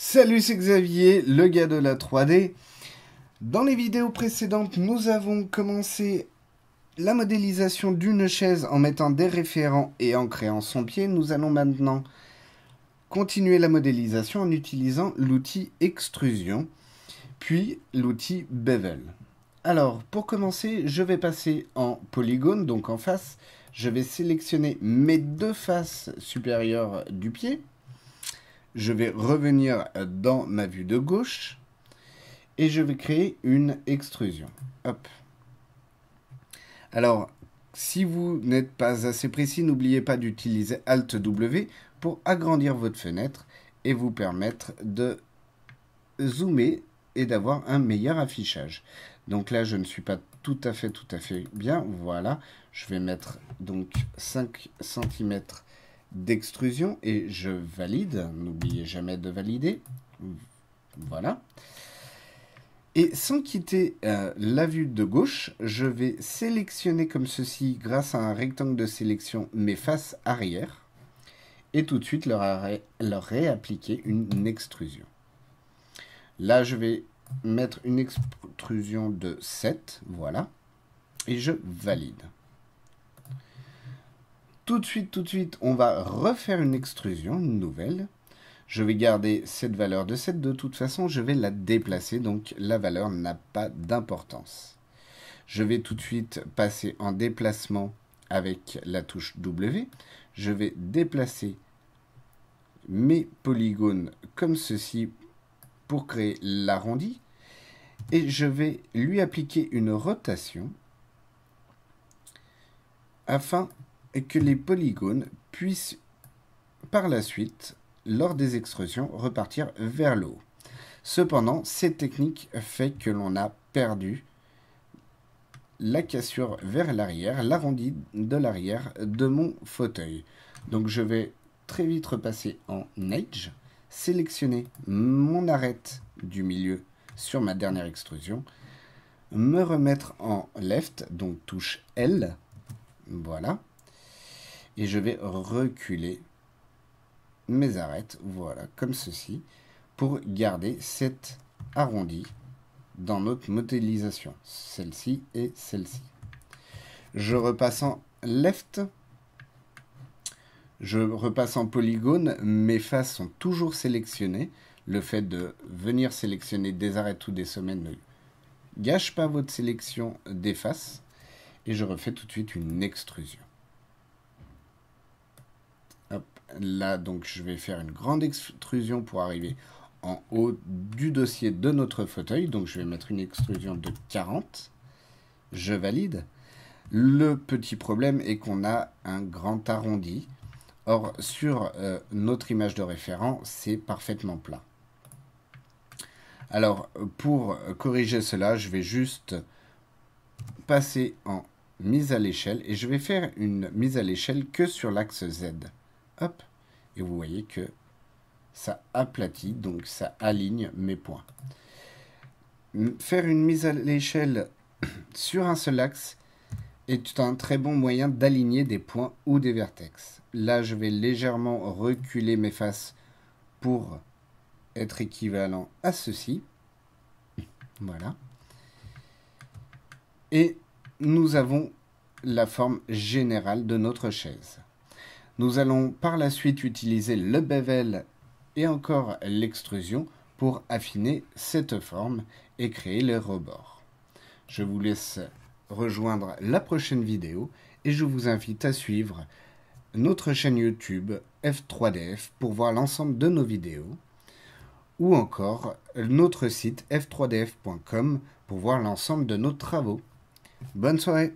Salut, c'est Xavier, le gars de la 3D. Dans les vidéos précédentes, nous avons commencé la modélisation d'une chaise en mettant des référents et en créant son pied. Nous allons maintenant continuer la modélisation en utilisant l'outil extrusion, puis l'outil bevel. Alors, pour commencer, je vais passer en polygone, donc en face. Je vais sélectionner mes deux faces supérieures du pied. Je vais revenir dans ma vue de gauche et je vais créer une extrusion. Hop. Alors, si vous n'êtes pas assez précis, n'oubliez pas d'utiliser Alt-W pour agrandir votre fenêtre et vous permettre de zoomer et d'avoir un meilleur affichage. Donc là, je ne suis pas tout à fait bien. Voilà, je vais mettre donc 5 cm d'extrusion et je valide. N'oubliez jamais de valider. Voilà. Et sans quitter la vue de gauche, je vais sélectionner comme ceci, grâce à un rectangle de sélection, mes faces arrière. Et tout de suite leur réappliquer une extrusion. Là, je vais mettre une extrusion de 7. Voilà. Et je valide. Tout de suite, on va refaire une extrusion, une nouvelle. Je vais garder cette valeur de 7. De toute façon, je vais la déplacer, donc la valeur n'a pas d'importance. Je vais tout de suite passer en déplacement avec la touche W. Je vais déplacer mes polygones comme ceci pour créer l'arrondi. Et je vais lui appliquer une rotation afin que les polygones puissent par la suite, lors des extrusions, repartir vers le haut. Cependant, cette technique fait que l'on a perdu la cassure vers l'arrière, l'arrondi de l'arrière de mon fauteuil. Donc je vais très vite repasser en Edge, sélectionner mon arête du milieu sur ma dernière extrusion, me remettre en Left, donc touche L, voilà. Et je vais reculer mes arêtes, voilà, comme ceci, pour garder cet arrondi dans notre modélisation. Celle-ci et celle-ci. Je repasse en left. Je repasse en polygone. Mes faces sont toujours sélectionnées. Le fait de venir sélectionner des arêtes ou des sommets ne gâche pas votre sélection des faces. Et je refais tout de suite une extrusion. Hop, là, donc, je vais faire une grande extrusion pour arriver en haut du dossier de notre fauteuil. Donc, je vais mettre une extrusion de 40. Je valide. Le petit problème est qu'on a un grand arrondi. Or, sur notre image de référent, c'est parfaitement plat. Alors, pour corriger cela, je vais juste passer en mise à l'échelle et je vais faire une mise à l'échelle que sur l'axe Z. Hop, et vous voyez que ça aplatit, donc ça aligne mes points. Faire une mise à l'échelle sur un seul axe est un très bon moyen d'aligner des points ou des vertex. Là, je vais légèrement reculer mes faces pour être équivalent à ceci. Voilà. Et nous avons la forme générale de notre chaise. Nous allons par la suite utiliser le bevel et encore l'extrusion pour affiner cette forme et créer les rebords. Je vous laisse rejoindre la prochaine vidéo et je vous invite à suivre notre chaîne YouTube F3DF pour voir l'ensemble de nos vidéos ou encore notre site f3df.com pour voir l'ensemble de nos travaux. Bonne soirée!